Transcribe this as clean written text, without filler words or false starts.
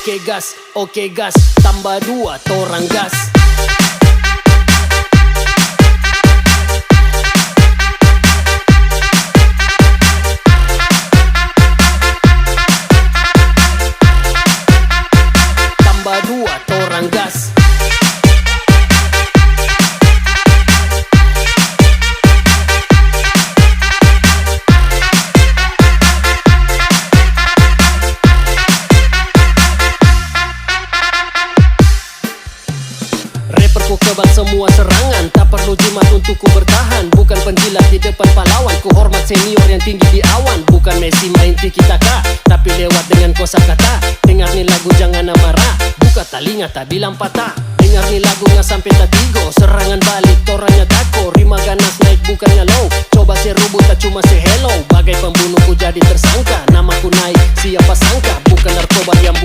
oke gas, tambah 2 torang gas. Tambah 2 torang gas. Rapper ku kebal semua serangan, tak perlu jimat untuk ku bertahan. Bukan penjilat di depan pahlawan, ku hormat senior yang tinggi di awan. Bukan Messi main tiki-taka, tapi lewat dengan kosakata. Dengar nih lagu jangan marah, buka telinga tak bilang patah. Dengar nih lagunya sampai tak tigo, serangan balik toranya tako. Rima ganas naik bukannya low, coba serubut tak cuma hello. Bagai pembunuh ku jadi tersangka, namaku naik siapa sangka. Bukan narkoba yang